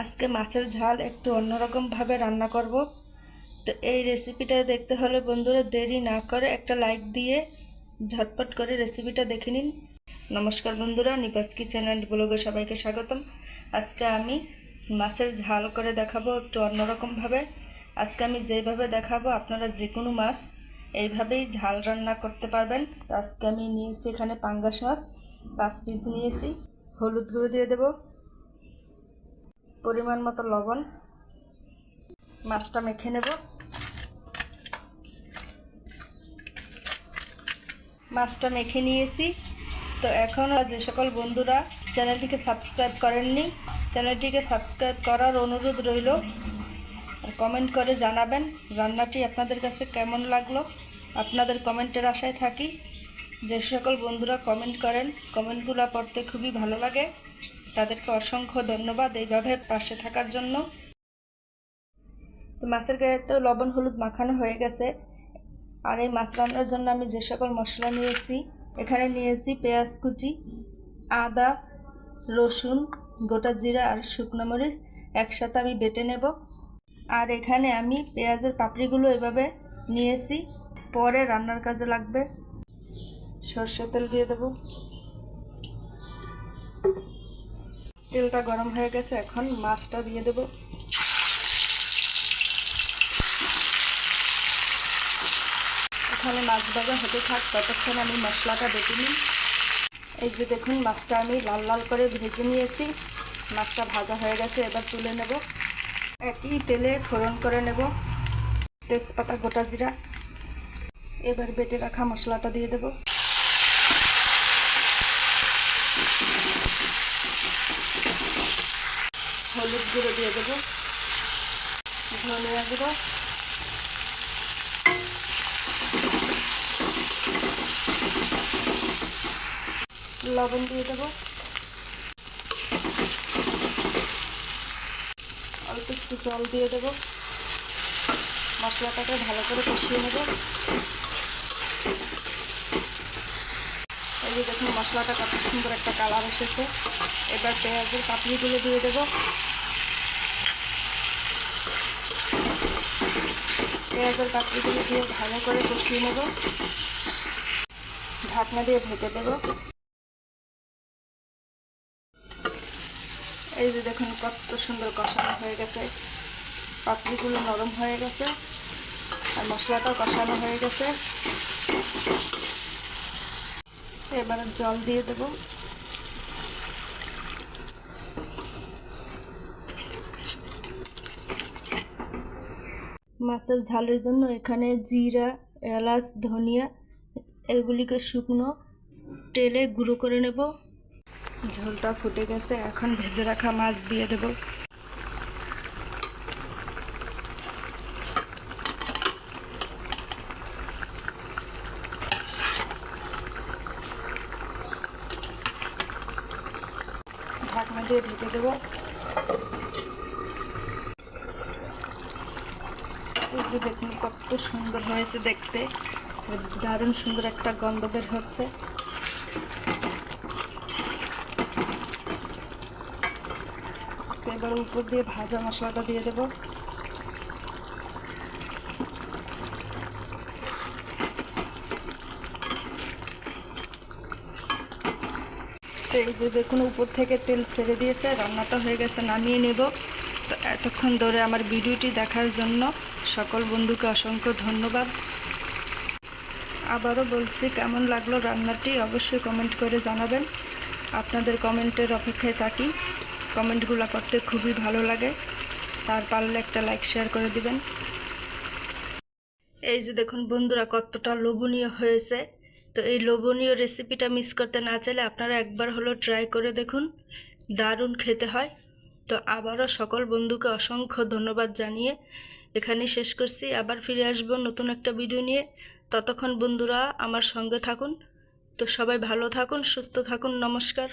আজকে মাছের ঝাল একটু অন্যরকম ভাবে রান্না করব। তো এই রেসিপিটা দেখতে হলে বন্ধুরা দেরি না করে একটা লাইক দিয়ে ঝটপট করে রেসিপিটা দেখে নিন। নমস্কার বন্ধুরা, নিপাস কিচেন অ্যান্ড ব্লগে সবাইকে স্বাগতম। আজকে আমি মাছের ঝাল করে দেখাবো একটু অন্যরকম ভাবে। আজকে আমি যেভাবে দেখাবো আপনারা যে কোনো মাছ এইভাবেই ঝাল রান্না করতে পারবেন। তো আজকে আমি নিয়েছি এখানে পাঙ্গাস মাছ 5 পিস নিয়েছি। হলুদ গুঁড়ো দিয়ে দেবো, পরিমাণ মতো লবণ, মাছটা মেখে নেব। মাছটা মেখে নিয়েছি। তো এখন যে সকল বন্ধুরা চ্যানেলটিকে সাবস্ক্রাইব করেননি, চ্যানেলটিকে সাবস্ক্রাইব করার অনুরোধ রইল। আর কমেন্ট করে জানাবেন রান্নাটি আপনাদের কাছে কেমন লাগলো। আপনাদের কমেন্টের আশায় থাকি। যে সকল বন্ধুরা কমেন্ট করেন, কমেন্টগুলো পড়তে খুবই ভালো লাগে, তাদেরকে অসংখ্য ধন্যবাদ এইভাবে পাশে থাকার জন্য। তো মাছের গায়ে তো লবণ হলুদ মাখানো হয়ে গেছে। আর এই মাছ রান্নার জন্য আমি যে সকল মশলা নিয়েছি, এখানে নিয়েছি পেঁয়াজ কুচি, আদা, রসুন, গোটা জিরা আর শুকনো মরিচ একসাথে আমি বেটে নেব। আর এখানে আমি পেঁয়াজের পাপড়িগুলো এভাবে নিয়েছি, পরে রান্নার কাজে লাগবে। সরষের তেল দিয়ে দেব। তেলটা গরম হয়ে গেছে, এখন মাছটা দিয়ে দেব। এখানে মাছ ভাজা হতে থাক, ততক্ষণ আমি মশলাটা বেটে নিই। এই যে দেখুন, মাছটা আমি লাল লাল করে ভেজে নিয়েছি। মাছটা ভাজা হয়ে গেছে, এবার তুলে নেব। একই তেলে ফোড়ন করে নেব তেজপাতা, গোটা জিরা। এবার বেটে রাখা মশলাটা দিয়ে দেব। হলুদ গুঁড়ো দিয়ে দেব, ধনিয়া গুঁড়ো, লবণ দিয়ে দেব, অল্প একটু জল দিয়ে দেব। মশলাটাকে ভালো করে কষিয়ে নেব। এই যে দেখুন, মশলাটা কত সুন্দর একটা কালার এসেছে। এবার পেঁয়াজের পাপড়িগুলো দিয়ে দেব। পেঁয়াজের পাপড়িগুলো দিয়ে ভালো করে কষিয়ে নেব। ঢাকনা দিয়ে ঢেকে দেব। এই যে দেখুন, কত সুন্দর কষানো হয়ে গেছে। পাপড়িগুলো নরম হয়ে গেছে আর মশলাটাও কষানো হয়ে গেছে। এবারে জল দিয়ে দেব। মাছের ঝালের জন্য এখানে জিরা, এলাচ, ধনিয়া এগুলিকে শুকনো তেলে গুঁড়ো করে নেব। ঝোলটা ফুটে গেছে, এখন ভেজে রাখা মাছ দিয়ে দেব। ঢাকনা দিয়ে ঢেকে দেব। এই যে দেখুন, কত সুন্দর হয়েছে দেখতে, দারুণ সুন্দর একটা গন্ধ বের হচ্ছে। এবার উপর দিয়ে ভাজা মশলাটা দিয়ে দেব। তো এই যে দেখুন, উপর থেকে তেল ছেড়ে দিয়েছে, রান্নাটা হয়ে গেছে, নামিয়ে নেব। তো এতক্ষণ ধরে আমার ভিডিওটি দেখার জন্য সকল বন্ধুকে অসংখ্য ধন্যবাদ। আবারও বলছি, কেমন লাগলো রান্নাটি অবশ্যই কমেন্ট করে জানাবেন। আপনাদের কমেন্টের অপেক্ষায় থাকি। কমেন্টগুলো করতে খুবই ভালো লাগে। তার পারলে একটা লাইক শেয়ার করে দিবেন। এই যে দেখুন বন্ধুরা, কতটা লোভনীয় হয়েছে। তো এই লোভনীয় রেসিপিটা মিস করতে না চাইলে আপনারা একবার হলো ট্রাই করে দেখুন, দারুণ খেতে হয়। তো আবারও সকল বন্ধুকে অসংখ্য ধন্যবাদ জানিয়ে এখানেই শেষ করছি। আবার ফিরে আসবো নতুন একটা ভিডিও নিয়ে। ততক্ষণ বন্ধুরা আমার সঙ্গে থাকুন। তো সবাই ভালো থাকুন, সুস্থ থাকুন। নমস্কার।